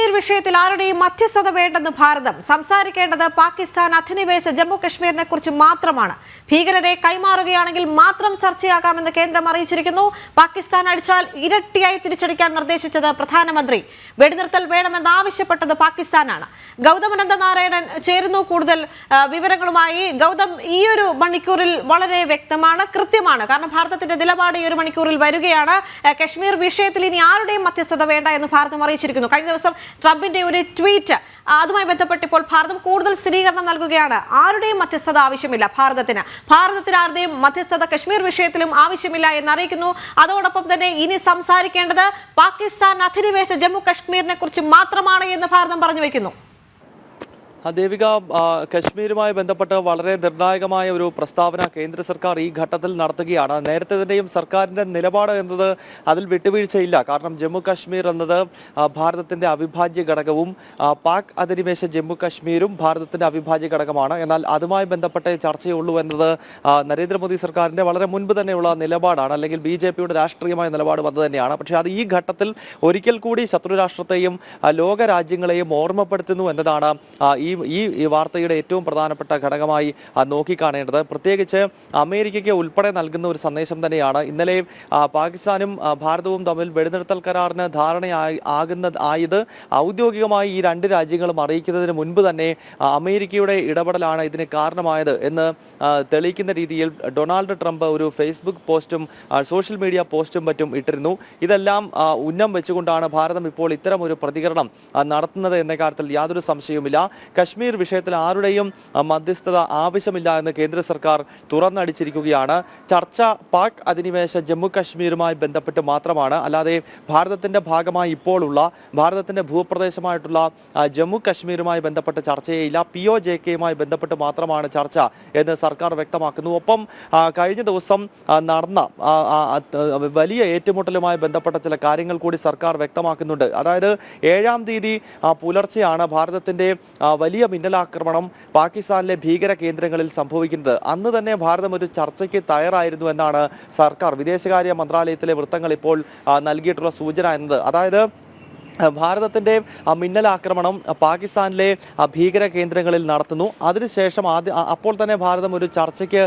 കശ്മീർ വിഷയത്തിൽ ആരുടെയും മധ്യസ്ഥത വേണ്ടെന്ന് ഭാരതം. സംസാരിക്കേണ്ടത് പാകിസ്ഥാൻ അധിനിവേശ ജമ്മു കശ്മീരിനെ കുറിച്ച് മാത്രമാണ്. ഭീകരരെ കൈമാറുകയാണെങ്കിൽ മാത്രം ചർച്ചയാകാമെന്ന് കേന്ദ്രം അറിയിച്ചിരിക്കുന്നു. പാകിസ്ഥാൻ അടിച്ചാൽ ഇരട്ടിയായി തിരിച്ചടിക്കാൻ നിർദ്ദേശിച്ചത് പ്രധാനമന്ത്രി. വെടിനിർത്തൽ വേണമെന്നാവശ്യപ്പെട്ടത് പാകിസ്ഥാനാണ്. ഗൗതം അനന്തനാരായണൻ ചേരുന്നു കൂടുതൽ വിവരങ്ങളുമായി. ഗൗതം, ഈ ഒരു മണിക്കൂറിൽ വളരെ വ്യക്തമാണ്, കൃത്യമാണ്. കാരണം ഭാരതത്തിന്റെ നിലപാട് ഈ ഒരു മണിക്കൂറിൽ വരികയാണ്. കശ്മീർ വിഷയത്തിൽ ഇനി ആരുടെയും മധ്യസ്ഥത വേണ്ട എന്ന് ഭാരതം അറിയിച്ചിരിക്കുന്നു. കഴിഞ്ഞ ദിവസം ട്രംപിന്റെ ഒരു ട്വീറ്റ് അതുമായി ബന്ധപ്പെട്ട് ഇപ്പോൾ ഭാരതം കൂടുതൽ സ്ഥിരീകരണം നൽകുകയാണ്. ആരുടെയും മധ്യസ്ഥത ആവശ്യമില്ല ഭാരതത്തിന് ആരുടെയും മധ്യസ്ഥത കശ്മീർ വിഷയത്തിലും ആവശ്യമില്ല എന്ന് അറിയിക്കുന്നു. അതോടൊപ്പം തന്നെ ഇനി സംസാരിക്കേണ്ടത് പാകിസ്ഥാൻ അധിനിവേശ ജമ്മു കശ്മീരിനെ കുറിച്ച് മാത്രമാണ് എന്ന് ഭാരതം പറഞ്ഞു വെക്കുന്നു. ദേവിക, കശ്മീരുമായി ബന്ധപ്പെട്ട് വളരെ നിർണായകമായ ഒരു പ്രസ്താവന കേന്ദ്ര സർക്കാർ ഈ ഘട്ടത്തിൽ നടത്തുകയാണ്. നേരത്തെ തന്നെയും സർക്കാരിന്റെ നിലപാട് എന്നത് അതിൽ വിട്ടുവീഴ്ചയില്ല. കാരണം ജമ്മു കശ്മീർ എന്നത് ഭാരതത്തിന്റെ അവിഭാജ്യ ഘടകവും പാക് അധിനിവേശ ജമ്മു കശ്മീരും ഭാരതത്തിന്റെ അവിഭാജ്യ ഘടകമാണ്. എന്നാൽ അതുമായി ബന്ധപ്പെട്ടേ ചർച്ചയുള്ളൂ എന്നത് നരേന്ദ്രമോദി സർക്കാരിന്റെ വളരെ മുൻപ് തന്നെയുള്ള നിലപാടാണ്, അല്ലെങ്കിൽ BJPയുടെ രാഷ്ട്രീയമായ നിലപാട് വന്നത് തന്നെയാണ്. പക്ഷേ അത് ഈ ഘട്ടത്തിൽ ഒരിക്കൽ കൂടി ശത്രുരാഷ്ട്രത്തെയും ലോക രാജ്യങ്ങളെയും ഓർമ്മപ്പെടുത്തുന്നു എന്നതാണ് ഈ വാർത്തയുടെ ഏറ്റവും പ്രധാനപ്പെട്ട ഘടകമായി നോക്കിക്കാണേണ്ടത്. പ്രത്യേകിച്ച് അമേരിക്കയ്ക്ക് ഉൾപ്പെടെ നൽകുന്ന ഒരു സന്ദേശം തന്നെയാണ്. ഇന്നലെ പാകിസ്ഥാനും ഭാരതവും തമ്മിൽ വെടിനിർത്തൽ കരാറിന് ധാരണയായത് ഔദ്യോഗികമായി ഈ രണ്ട് രാജ്യങ്ങളും അറിയിക്കുന്നതിന് മുൻപ് തന്നെ അമേരിക്കയുടെ ഇടപെടലാണ് ഇതിന് കാരണമായത് എന്ന് തെളിയിക്കുന്ന രീതിയിൽ ഡൊണാൾഡ് ട്രംപ് ഒരു ഫേസ്ബുക്ക് പോസ്റ്റും സോഷ്യൽ മീഡിയ പോസ്റ്റും മറ്റും ഇട്ടിരുന്നു. ഇതെല്ലാം ഉന്നം വെച്ചുകൊണ്ടാണ് ഭാരതം ഇപ്പോൾ ഇത്തരം ഒരു പ്രതികരണം നടത്തുന്നത് എന്ന കാര്യത്തിൽ യാതൊരു സംശയവുമില്ല. കശ്മീർ വിഷയത്തിൽ ആരുടെയും മധ്യസ്ഥത ആവശ്യമില്ല എന്ന് കേന്ദ്ര സർക്കാർ തുറന്നടിച്ചിരിക്കുകയാണ്. ചർച്ച പാക് അധിനിവേശ ജമ്മു കശ്മീരുമായി ബന്ധപ്പെട്ട് മാത്രമാണ്. അല്ലാതെ ഭാരതത്തിന്റെ ഭാഗമായി ഇപ്പോൾ ഉള്ള ഭാരതത്തിന്റെ ഭൂപ്രദേശമായിട്ടുള്ള ജമ്മു കശ്മീരുമായി ബന്ധപ്പെട്ട് ചർച്ചയില്ല. POJKയുമായി ബന്ധപ്പെട്ട് മാത്രമാണ് ചർച്ച എന്ന് സർക്കാർ വ്യക്തമാക്കുന്നു. ഒപ്പം കഴിഞ്ഞ ദിവസം നടന്ന വലിയ ഏറ്റുമുട്ടലുമായി ബന്ധപ്പെട്ട ചില കാര്യങ്ങൾ കൂടി സർക്കാർ വ്യക്തമാക്കുന്നുണ്ട്. അതായത് 7-ാം തീയതി പുലർച്ചെയാണ് ഭാരതത്തിന്റെ വലിയ മിന്നലാക്രമണം പാകിസ്ഥാനിലെ ഭീകര കേന്ദ്രങ്ങളിൽ സംഭവിക്കുന്നത്. അന്ന് തന്നെ ഭാരതം ഒരു ചർച്ചയ്ക്ക് തയ്യാറായിരുന്നു എന്നാണ് സർക്കാർ വിദേശകാര്യ മന്ത്രാലയത്തിലെ വൃത്തങ്ങൾ ഇപ്പോൾ നൽകിയിട്ടുള്ള സൂചന എന്നത്. അതായത് ഭാരതത്തിന്റെ മിന്നലാക്രമണം പാകിസ്ഥാനിലെ ഭീകര കേന്ദ്രങ്ങളിൽ നടത്തുന്നു. അതിനുശേഷം അപ്പോൾ തന്നെ ഭാരതം ഒരു ചർച്ചയ്ക്ക്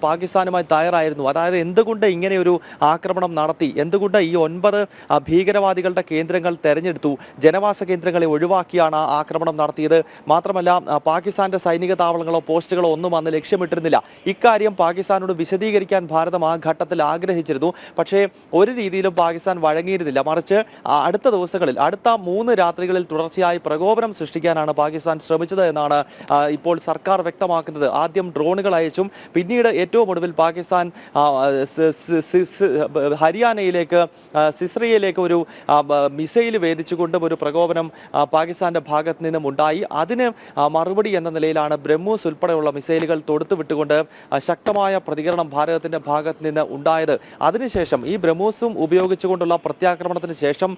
പാകിസ്ഥാനുമായി തയ്യാറായിരുന്നു. അതായത് എന്തുകൊണ്ട് ഇങ്ങനെ ഒരു ആക്രമണം നടത്തി, എന്തുകൊണ്ട് ഈ 9 ഭീകരവാദികളുടെ കേന്ദ്രങ്ങൾ തെരഞ്ഞെടുത്തു, ജനവാസ കേന്ദ്രങ്ങളെ ഒഴിവാക്കിയാണ് ആക്രമണം നടത്തിയത്. മാത്രമല്ല പാകിസ്ഥാന്റെ സൈനിക താവളങ്ങളോ പോസ്റ്റുകളോ ഒന്നും അന്ന് ലക്ഷ്യമിട്ടിരുന്നില്ല. ഇക്കാര്യം പാകിസ്ഥാനോട് വിശദീകരിക്കാൻ ഭാരതം ആ ഘട്ടത്തിൽ ആഗ്രഹിച്ചിരുന്നു. പക്ഷേ ഒരു രീതിയിലും പാകിസ്ഥാൻ വഴങ്ങിയിരുന്നില്ല. മറിച്ച് അടുത്ത ദിവസങ്ങളിൽ അടുത്ത 3 രാത്രികളിൽ തുടർച്ചയായി പ്രകോപനം സൃഷ്ടിക്കാനാണ് പാകിസ്ഥാൻ ശ്രമിച്ചത് എന്നാണ് ഇപ്പോൾ സർക്കാർ വ്യക്തമാക്കുന്നത്. ആദ്യം ഡ്രോണുകൾ അയച്ചും പിന്നീട് ഏറ്റവും ഒടുവിൽ പാകിസ്ഥാൻ ഹരിയാനയിലേക്ക് സിസ്രിയയിലേക്ക് ഒരു മിസൈൽ വേദിച്ചുകൊണ്ടും ഒരു പ്രകോപനം പാകിസ്ഥാന്റെ ഭാഗത്ത് നിന്നും ഉണ്ടായി. അതിന് മറുപടി എന്ന നിലയിലാണ് ബ്രഹ്മോസ് ഉൾപ്പെടെയുള്ള മിസൈലുകൾ തൊടുത്തുവിട്ടുകൊണ്ട് ശക്തമായ പ്രതികരണം ഭാരതത്തിന്റെ ഭാഗത്ത് നിന്ന് ഉണ്ടായത്. അതിനുശേഷം ഈ ബ്രഹ്മോസും ഉപയോഗിച്ചുകൊണ്ടുള്ള പ്രത്യാക്രമണത്തിന് ശേഷം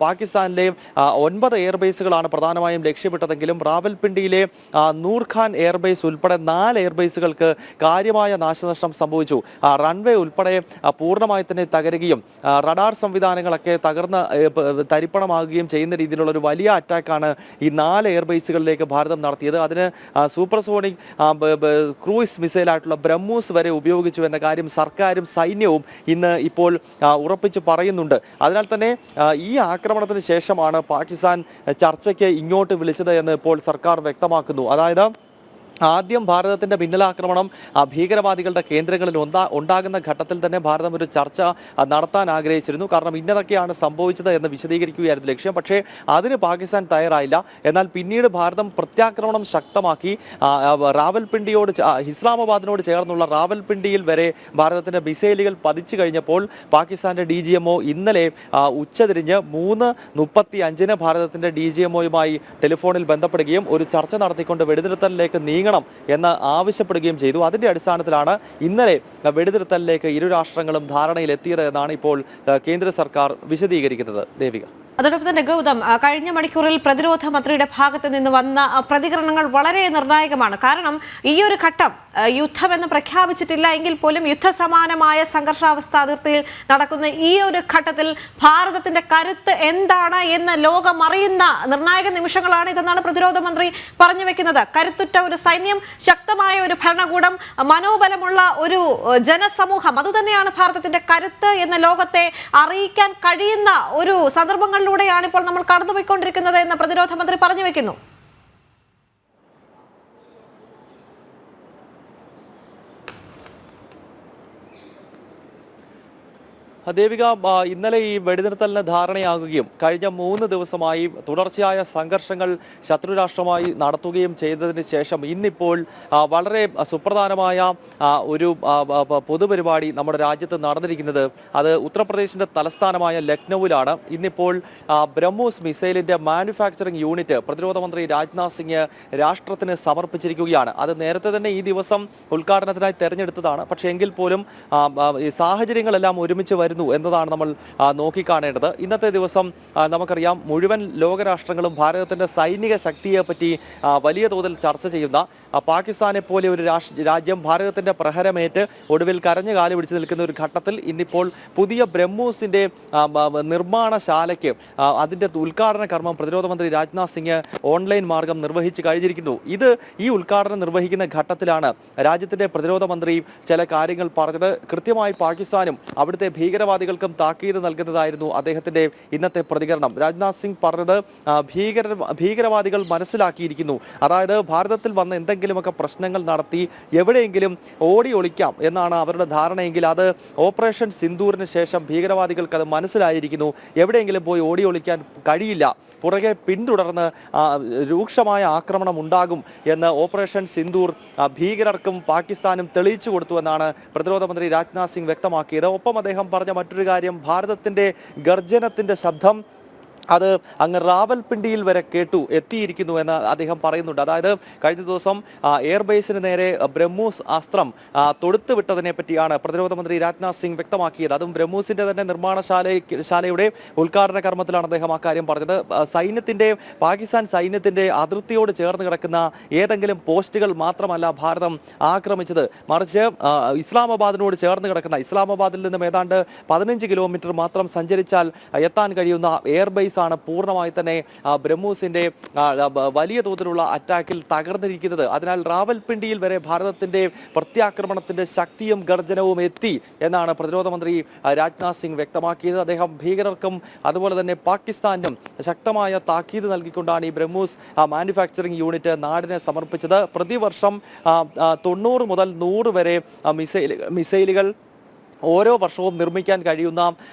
പാകിസ്ഥാനിലെ 9 എയർബേസുകളാണ് പ്രധാനമായും ലക്ഷ്യമിട്ടതെങ്കിലും റാവൽപിണ്ടിയിലെ നൂർഖാൻ എയർബേസ് ഉൾപ്പെടെ 4 എയർബേസുകൾക്ക് കാര്യമായ നാശനഷ്ടം സംഭവിച്ചു. റൺവേ ഉൾപ്പെടെ പൂർണ്ണമായി തന്നെ തകരുകയും റഡാർ സംവിധാനങ്ങളൊക്കെ തകർന്ന് തരിപ്പണമാകുകയും ചെയ്യുന്ന രീതിയിലുള്ള ഒരു വലിയ അറ്റാക്കാണ് ഈ 4 എയർബേസുകളിലേക്ക് ഭാരതം നടത്തിയത്. അതിന് സൂപ്പർസോണിക് ക്രൂയിസ് മിസൈലായിട്ടുള്ള ബ്രഹ്മോസ് വരെ ഉപയോഗിച്ചു എന്ന കാര്യം സർക്കാരും സൈന്യവും ഇന്ന് ഇപ്പോൾ ഉറപ്പിച്ചു പറയുന്നുണ്ട്. അതിനാൽ തന്നെ ഈ ആക്രമണത്തിന് ശേഷമാണ് പാകിസ്ഥാൻ ചർച്ചയ്ക്ക് ഇങ്ങോട്ട് വിളിച്ചത് എന്ന് ഇപ്പോൾ സർക്കാർ വ്യക്തമാക്കുന്നു. അതായത് ആദ്യം ഭാരതത്തിന്റെ മിന്നലാക്രമണം ഭീകരവാദികളുടെ കേന്ദ്രങ്ങളിൽ ഉണ്ടാകുന്ന ഘട്ടത്തിൽ തന്നെ ഭാരതം ഒരു ചർച്ച നടത്താൻ ആഗ്രഹിച്ചിരുന്നു. കാരണം ഇന്നതൊക്കെയാണ് സംഭവിച്ചത് എന്ന് വിശദീകരിക്കുകയായിരുന്നു ലക്ഷ്യം. പക്ഷേ അതിന് പാകിസ്ഥാൻ തയ്യാറായില്ല. എന്നാൽ പിന്നീട് ഭാരതം പ്രത്യാക്രമണം ശക്തമാക്കി റാവൽപിണ്ടിയോട് ഇസ്ലാമാബാദിനോട് ചേർന്നുള്ള റാവൽപിണ്ടിയിൽ വരെ ഭാരതത്തിന്റെ മിസൈലുകൾ പതിച്ചു കഴിഞ്ഞപ്പോൾ പാകിസ്ഥാന്റെ DGMO ഇന്നലെ ഉച്ചതിരിഞ്ഞ് 3:35 ഭാരതത്തിന്റെ DGMOയുമായി ടെലിഫോണിൽ ബന്ധപ്പെടുകയും ഒരു ചർച്ച നടത്തിക്കൊണ്ട് വെടിനിർത്തലിലേക്ക് എന്ന് ആവശ്യപ്പെടുകയും ചെയ്തു. അതിന്റെ അടിസ്ഥാനത്തിലാണ് ഇന്നലെ വെടിനിർത്തലിലേക്ക് ഇരു രാഷ്ട്രങ്ങളും ധാരണയിലെത്തിയത് എന്നാണ് ഇപ്പോൾ കേന്ദ്ര സർക്കാർ വിശദീകരിക്കുന്നത്. ദേവിക, അതോടൊപ്പം തന്നെ ഗൗതം, കഴിഞ്ഞ മണിക്കൂറിൽ പ്രതിരോധ മന്ത്രിയുടെ ഭാഗത്ത് നിന്ന് വന്ന പ്രതികരണങ്ങൾ വളരെ നിർണായകമാണ്. കാരണം ഈ ഒരു ഘട്ടം യുദ്ധമെന്ന് പ്രഖ്യാപിച്ചിട്ടില്ല എങ്കിൽ പോലും യുദ്ധസമാനമായ സംഘർഷാവസ്ഥ അതിർത്തിയിൽ നടക്കുന്ന ഈ ഒരു ഘട്ടത്തിൽ ഭാരതത്തിന്റെ കരുത്ത് എന്താണ് എന്ന് ലോകം അറിയുന്ന നിർണായക നിമിഷങ്ങളാണ് ഇതെന്നാണ് പ്രതിരോധ മന്ത്രി പറഞ്ഞു വെക്കുന്നത്. കരുത്തുറ്റ ഒരു സൈന്യം, ശക്തമായ ഒരു ഭരണകൂടം, മനോബലമുള്ള ഒരു ജനസമൂഹം, അതുതന്നെയാണ് ഭാരതത്തിന്റെ കരുത്ത് എന്ന് ലോകത്തെ അറിയിക്കാൻ കഴിയുന്ന ഒരു സന്ദർഭങ്ങളിലൂടെയാണ് ഇപ്പോൾ നമ്മൾ കടന്നുപോയിക്കൊണ്ടിരിക്കുന്നത് എന്ന് പ്രതിരോധ മന്ത്രി പറഞ്ഞു വെക്കുന്നു. ദേവിക, ഇന്നലെ ഈ വെടിനിർത്തലിന് ധാരണയാകുകയും കഴിഞ്ഞ 3 ദിവസമായി തുടർച്ചയായ സംഘർഷങ്ങൾ ശത്രുരാഷ്ട്രമായി നടത്തുകയും ചെയ്തതിന് ശേഷം ഇന്നിപ്പോൾ വളരെ സുപ്രധാനമായ ഒരു പൊതുപരിപാടി നമ്മുടെ രാജ്യത്ത് നടന്നിരിക്കുന്നത് അത് ഉത്തർപ്രദേശിന്റെ തലസ്ഥാനമായ ലക്നൌവിലാണ്. ഇന്നിപ്പോൾ ബ്രഹ്മോസ് മിസൈലിന്റെ മാനുഫാക്ചറിംഗ് യൂണിറ്റ് പ്രതിരോധ മന്ത്രി രാജ്നാഥ് സിംഗ് രാഷ്ട്രത്തിന് സമർപ്പിച്ചിരിക്കുകയാണ്. അത് നേരത്തെ തന്നെ ഈ ദിവസം ഉദ്ഘാടനത്തിനായി തെരഞ്ഞെടുത്തതാണ്. പക്ഷേ എങ്കിൽ പോലും ഈ സാഹചര്യങ്ങളെല്ലാം ഒരുമിച്ച് എന്നതാണ് നമ്മൾ നോക്കിക്കാണേണ്ടത്. ഇന്നത്തെ ദിവസം നമുക്കറിയാം മുഴുവൻ ലോകരാഷ്ട്രങ്ങളും ഭാരതത്തിന്റെ സൈനിക ശക്തിയെ പറ്റി വലിയ തോതിൽ ചർച്ച ചെയ്യുന്ന പാകിസ്ഥാനെ പോലെ ഒരു രാജ്യം ഭാരതത്തിന്റെ പ്രഹരമേറ്റ് ഒടുവിൽ കരഞ്ഞു കാല് പിടിച്ചു നിൽക്കുന്ന ഒരു ഘട്ടത്തിൽ ഇന്നിപ്പോൾ പുതിയ ബ്രഹ്മോസിന്റെ നിർമ്മാണശാലയ്ക്ക് അതിന്റെ ഉദ്ഘാടന കർമ്മം പ്രതിരോധ മന്ത്രി രാജ്നാഥ് സിംഗ് ഓൺലൈൻ മാർഗം നിർവഹിച്ചു കഴിഞ്ഞിരിക്കുന്നു. ഈ ഉദ്ഘാടനം നിർവഹിക്കുന്ന ഘട്ടത്തിലാണ് രാജ്യത്തിന്റെ പ്രതിരോധ മന്ത്രി ചില കാര്യങ്ങൾ പറഞ്ഞത്. കൃത്യമായി പാകിസ്ഥാനും അവിടുത്തെ ഭീകരവാദികൾക്കും താക്കീത് നൽകുന്നതായിരുന്നു അദ്ദേഹത്തിന്റെ ഇന്നത്തെ പ്രതികരണം. രാജ്നാഥ് സിംഗ് പറഞ്ഞത് ഭീകരവാദികൾ മനസ്സിലാക്കിയിരിക്കുന്നു, അതായത് ഭാരതത്തിൽ വന്ന എന്തെങ്കിലുമൊക്കെ പ്രശ്നങ്ങൾ നടത്തി എവിടെയെങ്കിലും ഓടി ഒളിക്കാം എന്നാണ് അവരുടെ ധാരണയെങ്കിൽ അത് ഓപ്പറേഷൻ സിന്ദൂറിന് ശേഷം ഭീകരവാദികൾക്ക് അത് മനസ്സിലായിരിക്കുന്നു. എവിടെയെങ്കിലും പോയി ഓടി ഒളിക്കാൻ കഴിയില്ല, പുറകെ പിന്തുടർന്ന് രൂക്ഷമായ ആക്രമണം ഉണ്ടാകും എന്ന് ഓപ്പറേഷൻ സിന്ദൂർ ഭീകരർക്കും പാകിസ്ഥാനും തെളിയിച്ചു കൊടുത്തു എന്നാണ് പ്രതിരോധ മന്ത്രി രാജ്നാഥ് സിംഗ് വ്യക്തമാക്കിയത്. ഒപ്പം അദ്ദേഹം പറഞ്ഞ മറ്റൊരു കാര്യം, ഭാരതത്തിന്റെ ഗർജനത്തിന്റെ ശബ്ദം അത് അങ്ങ് റാവൽപിണ്ടിയിൽ വരെ എത്തിയിരിക്കുന്നു എന്ന് അദ്ദേഹം പറയുന്നുണ്ട്. അതായത് കഴിഞ്ഞ ദിവസം എയർബേസിന് നേരെ ബ്രഹ്മോസ് അസ്ത്രം തൊടുത്തുവിട്ടതിനെ പറ്റിയാണ് പ്രതിരോധ മന്ത്രി രാജ്നാഥ് സിംഗ് വ്യക്തമാക്കിയത്. അതും ബ്രഹ്മോസിന്റെ തന്നെ നിർമ്മാണശാലയുടെ ഉദ്ഘാടന കർമ്മത്തിലാണ് അദ്ദേഹം അക്കാര്യം പറഞ്ഞത്. പാകിസ്ഥാൻ സൈന്യത്തിന്റെ അതിർത്തിയോട് ചേർന്ന് കിടക്കുന്ന ഏതെങ്കിലും പോസ്റ്റുകൾ മാത്രമല്ല ഭാരതം ആക്രമിച്ചത്, മറിച്ച് ഇസ്ലാമാബാദിനോട് ചേർന്ന് കിടക്കുന്ന, ഇസ്ലാമാബാദിൽ നിന്നും ഏതാണ്ട് 15 കിലോമീറ്റർ മാത്രം സഞ്ചരിച്ചാൽ എത്താൻ കഴിയുന്ന എയർബേസ് ആണ് പൂർണ്ണമായി തന്നെ ബ്രഹ്മോസിന്റെ വലിയ തോതിലുള്ള അറ്റാക്കിൽ തകർന്നിരിക്കുന്നത്. അതിനാൽ റാവൽപിണ്ടിയിൽ വരെ ഭാരതത്തിന്റെ പ്രത്യാക്രമണത്തിന്റെ ശക്തിയും ഗർജനവും എത്തി എന്നാണ് പ്രതിരോധ മന്ത്രി രാജ്നാഥ് സിംഗ് വ്യക്തമാക്കിയത്. അദ്ദേഹം ഭീകരർക്കും അതുപോലെ തന്നെ പാകിസ്ഥാനും ശക്തമായ താക്കീത് നൽകിക്കൊണ്ടാണ് ഈ ബ്രഹ്മോസ് മാനുഫാക്ചറിംഗ് യൂണിറ്റ് നാടിനെ സമർപ്പിച്ചത്. പ്രതിവർഷം 90 മുതൽ 100 വരെ മിസൈലുകൾ ഓരോ വർഷവും നിർമ്മിക്കാൻ കഴിയുന്ന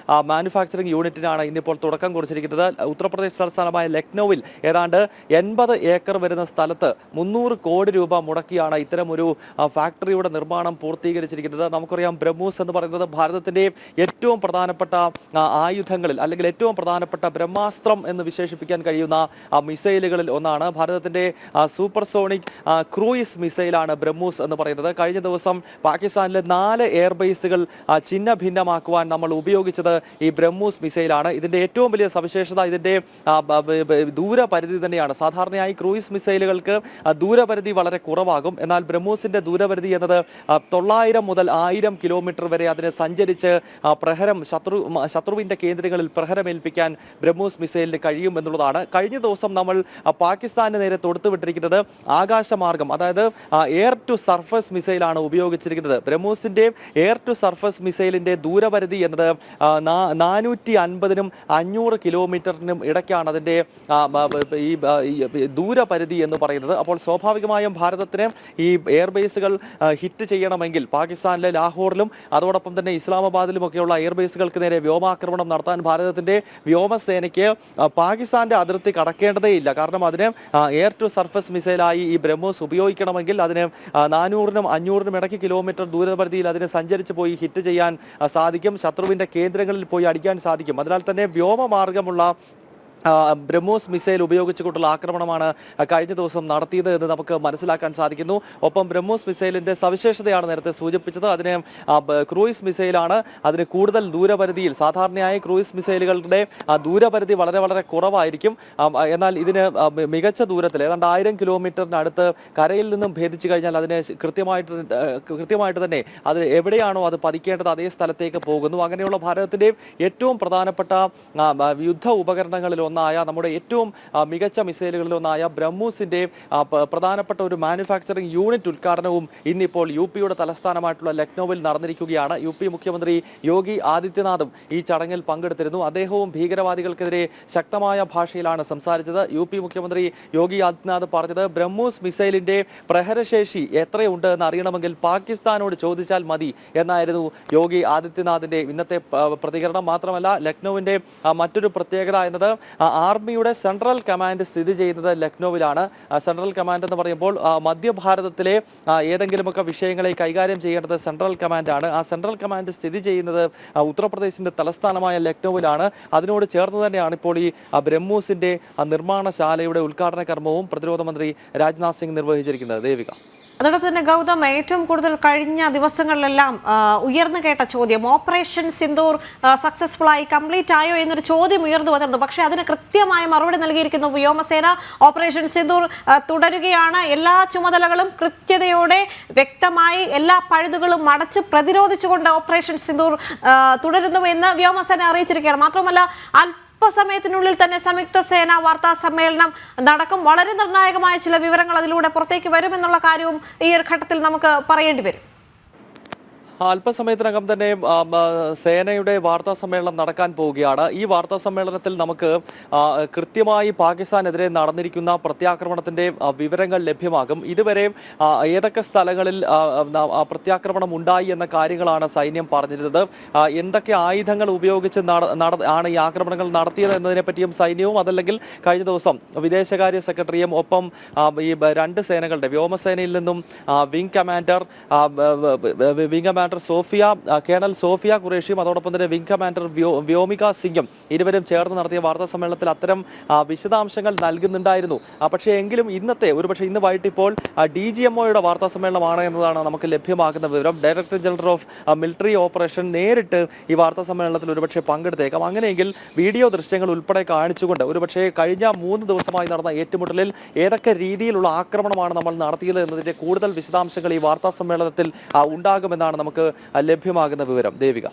മാനുഫാക്ചറിംഗ് യൂണിറ്റിനാണ് ഇന്നിപ്പോൾ തുടക്കം കുറിച്ചിരിക്കുന്നത്. ഉത്തർപ്രദേശ് തലസ്ഥാനമായ ലക്നൌവിൽ ഏതാണ്ട് 80 ഏക്കർ വരുന്ന സ്ഥലത്ത് 300 കോടി രൂപ മുടക്കിയാണ് ഇത്തരമൊരു ഫാക്ടറിയുടെ നിർമ്മാണം പൂർത്തീകരിച്ചിരിക്കുന്നത്. നമുക്കറിയാം ബ്രഹ്മോസ് എന്ന് പറയുന്നത് ഭാരതത്തിന്റെ ഏറ്റവും പ്രധാനപ്പെട്ട ആയുധങ്ങളിൽ അല്ലെങ്കിൽ ഏറ്റവും പ്രധാനപ്പെട്ട ബ്രഹ്മാസ്ത്രം എന്ന് വിശേഷിപ്പിക്കാൻ കഴിയുന്ന മിസൈലുകളിൽ ഒന്നാണ്. ഭാരതത്തിന്റെ സൂപ്പർസോണിക് ക്രൂയിസ് മിസൈലാണ് ബ്രഹ്മോസ് എന്ന് പറയുന്നത്. കഴിഞ്ഞ ദിവസം പാകിസ്ഥാനിലെ 4 എയർബേസുകൾ ചിഹ്ന ഭിന്നമാക്കുവാൻ നമ്മൾ ഉപയോഗിച്ചത് ഈ ബ്രഹ്മോസ് മിസൈലാണ്. ഇതിന്റെ ഏറ്റവും വലിയ സവിശേഷത ഇതിന്റെ ദൂരപരിധി തന്നെയാണ്. സാധാരണയായി ക്രൂയിസ് മിസൈലുകൾക്ക് ദൂരപരിധി വളരെ കുറവാകും. എന്നാൽ ബ്രഹ്മോസിന്റെ ദൂരപരിധി എന്നത് 900 മുതൽ 1000 കിലോമീറ്റർ വരെ അതിനെ സഞ്ചരിച്ച് ശത്രുവിന്റെ കേന്ദ്രങ്ങളിൽ പ്രഹരമേൽപ്പിക്കാൻ ബ്രഹ്മോസ് മിസൈലിന് കഴിയും എന്നുള്ളതാണ്. കഴിഞ്ഞ ദിവസം നമ്മൾ പാകിസ്ഥാന് നേരെ തൊടുത്തുവിട്ടിരിക്കുന്നത് ആകാശമാർഗം, അതായത് എയർ ടു സർഫസ് മിസൈലാണ് ഉപയോഗിച്ചിരിക്കുന്നത്. ബ്രഹ്മോസിന്റെ എയർ ടു സർഫസ് മിസൈലിന്റെ ദൂരപരിധി എന്നത് 450-നും 500 കിലോമീറ്ററിനും ഇടയ്ക്കാണ് അതിന്റെ ഈ ദൂരപരിധി എന്ന് പറയുന്നത്. അപ്പോൾ സ്വാഭാവികമായും ഭാരതത്തിന് ഈ എയർബേസുകൾ ഹിറ്റ് ചെയ്യണമെങ്കിൽ പാകിസ്ഥാനിലെ ലാഹോറിലും അതോടൊപ്പം തന്നെ ഇസ്ലാമാബാദിലുമൊക്കെയുള്ള എയർബേസുകൾക്ക് നേരെ വ്യോമാക്രമണം നടത്താൻ ഭാരതത്തിന്റെ വ്യോമസേനയ്ക്ക് പാകിസ്ഥാന്റെ അതിർത്തി കടക്കേണ്ടതേയില്ല. കാരണം അതിന് എയർ ടു സർഫസ് മിസൈലായി ഈ ബ്രഹ്മോസ് ഉപയോഗിക്കണമെങ്കിൽ അതിന് 400-നും 500-നും ഇടയ്ക്ക് കിലോമീറ്റർ ദൂരപരിധിയിൽ അതിന് സഞ്ചരിച്ച് പോയി ഹിറ്റ് ചെയ്യാൻ സാധിക്കും. ശത്രുവിന്റെ കേന്ദ്രങ്ങളിൽ പോയി അടിക്കാൻ സാധിക്കും. അതിനാൽ തന്നെ വ്യോമമാർഗമുള്ള ബ്രഹ്മോസ് മിസൈൽ ഉപയോഗിച്ചുകൊണ്ടുള്ള ആക്രമണമാണ് കഴിഞ്ഞ ദിവസം നടത്തിയത് എന്ന് നമുക്ക് മനസ്സിലാക്കാൻ സാധിക്കുന്നു. ഒപ്പം ബ്രഹ്മോസ് മിസൈലിന്റെ സവിശേഷതയാണ് നേരത്തെ സൂചിപ്പിച്ചത്. അതിന് ക്രൂയിസ് മിസൈലാണ്. അതിന് കൂടുതൽ ദൂരപരിധിയിൽ, സാധാരണയായി ക്രൂയിസ് മിസൈലുകളുടെ ദൂരപരിധി വളരെ വളരെ കുറവായിരിക്കും. എന്നാൽ ഇതിന് മികച്ച ദൂരത്തിൽ ഏതാണ്ട് 1000 കിലോമീറ്ററിനടുത്ത് കരയിൽ നിന്നും ഭേദിച്ചു കഴിഞ്ഞാൽ അതിന് കൃത്യമായിട്ട് തന്നെ അത് എവിടെയാണോ അത് പതിക്കേണ്ടത് അതേ സ്ഥലത്തേക്ക് പോകുന്നു. അങ്ങനെയുള്ള ഭാരതത്തിന്റെ ഏറ്റവും പ്രധാനപ്പെട്ട യുദ്ധ ഉപകരണങ്ങളിൽ ഒന്നായ, നമ്മുടെ ഏറ്റവും മികച്ച മിസൈലുകളിൽ ഒന്നായ ബ്രഹ്മോസിന്റെ പ്രധാനപ്പെട്ട ഒരു മാനുഫാക്ചറിംഗ് യൂണിറ്റ് ഉദ്ഘാടനവും ഇന്നിപ്പോൾ യുപിയുടെ തലസ്ഥാനമായിട്ടുള്ള ലക്നൌവിൽ നടന്നിരിക്കുകയാണ്. യുപി മുഖ്യമന്ത്രി യോഗി ആദിത്യനാഥും ഈ ചടങ്ങിൽ പങ്കെടുത്തിരുന്നു. അദ്ദേഹവും ഭീകരവാദികൾക്കെതിരെ ശക്തമായ ഭാഷയിലാണ് സംസാരിച്ചത്. യുപി മുഖ്യമന്ത്രി യോഗി ആദിത്യനാഥ് പറഞ്ഞത്, ബ്രഹ്മോസ് മിസൈലിന്റെ പ്രഹരശേഷി എത്രയുണ്ട് എന്ന് അറിയണമെങ്കിൽ പാകിസ്ഥാനോട് ചോദിച്ചാൽ മതി എന്നായിരുന്നു യോഗി ആദിത്യനാഥിന്റെ ഇന്നത്തെ പ്രതികരണം. മാത്രമല്ല, ലക്നൌവിന്റെ മറ്റൊരു പ്രത്യേകത എന്നത് ആർമിയുടെ സെൻട്രൽ കമാൻഡ് സ്ഥിതി ചെയ്യുന്നത് ലക്നൌവിലാണ്. സെൻട്രൽ കമാൻഡ് എന്ന് പറയുമ്പോൾ മധ്യഭാരതത്തിലെ ഏതെങ്കിലുമൊക്കെ വിഷയങ്ങളെ കൈകാര്യം ചെയ്യേണ്ടത് സെൻട്രൽ കമാൻഡാണ്. ആ സെൻട്രൽ കമാൻഡ് സ്ഥിതി ചെയ്യുന്നത് ഉത്തർപ്രദേശിന്റെ തലസ്ഥാനമായ ലക്നൌവിലാണ്. അതിനോട് ചേർന്ന് തന്നെയാണ് ഇപ്പോൾ ഈ ബ്രഹ്മോസിന്റെ നിർമ്മാണശാലയുടെ ഉദ്ഘാടന കർമ്മവും പ്രതിരോധ മന്ത്രി രാജ്നാഥ് സിംഗ് നിർവഹിച്ചിരിക്കുന്നത്. ദേവിക. അതോടൊപ്പം തന്നെ ഗൗതം, ഏറ്റവും കൂടുതൽ കഴിഞ്ഞ ദിവസങ്ങളിലെല്ലാം ഉയർന്നു കേട്ട ചോദ്യം, ഓപ്പറേഷൻ സിന്ദൂർ സക്സസ്ഫുൾ ആയി കംപ്ലീറ്റ് ആയോ എന്നൊരു ചോദ്യം ഉയർന്നു വന്നിരുന്നു. പക്ഷേ അതിന് കൃത്യമായ മറുപടി നൽകിയിരിക്കുന്നു വ്യോമസേന. ഓപ്പറേഷൻ സിന്ദൂർ തുടരുകയാണ്. എല്ലാ ചുമതലകളും കൃത്യതയോടെ വ്യക്തമായി എല്ലാ പഴുതുകളും അടച്ച് പ്രതിരോധിച്ചുകൊണ്ട് ഓപ്പറേഷൻ സിന്ദൂർ തുടരുന്നു എന്ന് വ്യോമസേന അറിയിച്ചിരിക്കുകയാണ്. മാത്രമല്ല, സമയത്തിനുള്ളിൽ തന്നെ സംയുക്ത സേന വാർത്താ സമ്മേളനം നടക്കും. വളരെ നിർണായകമായ ചില വിവരങ്ങൾ അതിലൂടെ പുറത്തേക്ക് വരുമെന്നുള്ള കാര്യവും ഈ ഒരു ഘട്ടത്തിൽ നമുക്ക് പറയേണ്ടി വരും. അല്പസമയത്തിനകം തന്നെ സേനയുടെ വാർത്താ സമ്മേളനം നടക്കാൻ പോവുകയാണ്. ഈ വാർത്താ സമ്മേളനത്തിൽ നമുക്ക് കൃത്യമായി പാകിസ്ഥാനെതിരെ നടന്നിരിക്കുന്ന പ്രത്യാക്രമണത്തിന്റെ വിവരങ്ങൾ ലഭ്യമാകും. ഇതുവരെ ഏതൊക്കെ സ്ഥലങ്ങളിൽ പ്രത്യാക്രമണം ഉണ്ടായി എന്ന കാര്യങ്ങളാണ് സൈന്യം പറഞ്ഞിരുന്നത്. എന്തൊക്കെ ആയുധങ്ങൾ ഉപയോഗിച്ച് ആണ് ഈ ആക്രമണങ്ങൾ നടത്തിയത് എന്നതിനെ പറ്റിയും സൈന്യവും, അതല്ലെങ്കിൽ കഴിഞ്ഞ ദിവസം വിദേശകാര്യ സെക്രട്ടറിയും ഒപ്പം ഈ രണ്ട് സേനകളുടെ വ്യോമസേനയിൽ നിന്നും wing commander Sofia, colonel Sofia ഖുറേഷിയും അതോടൊപ്പം തന്നെ വിംഗ് കമാൻഡർ വ്യോമിക സിംഗും ഇരുവരും ചേർന്ന് നടത്തിയ വാർത്താ സമ്മേളനത്തിൽ അത്തരം വിശദാംശങ്ങൾ നൽകുന്നുണ്ടായിരുന്നു. പക്ഷേ എങ്കിലും ഒരുപക്ഷെ ഇന്ന് വൈകിട്ട് ഇപ്പോൾ DGMOയുടെ വാർത്താ സമ്മേളനമാണ് എന്നതാണ് നമുക്ക് ലഭ്യമാകുന്ന വിവരം. Director general of military operation നേരിട്ട് ഈ വാർത്താ സമ്മേളനത്തിൽ ഒരുപക്ഷെ പങ്കെടുത്തേക്കാം. അങ്ങനെയെങ്കിൽ വീഡിയോ ദൃശ്യങ്ങൾ ഉൾപ്പെടെ കാണിച്ചുകൊണ്ട് ഒരുപക്ഷെ കഴിഞ്ഞ 3 ദിവസമായി നടന്ന ഏറ്റുമുട്ടലിൽ ഏതൊക്കെ രീതിയിലുള്ള ആക്രമണമാണ് നമ്മൾ നടത്തിയത് എന്നതിന്റെ കൂടുതൽ വിശദാംശങ്ങൾ ഈ വാർത്താ സമ്മേളനത്തിൽ ഉണ്ടാകുമെന്നാണ് നമുക്ക് ലഭ്യമാകുന്ന വിവരം. ദേവിക.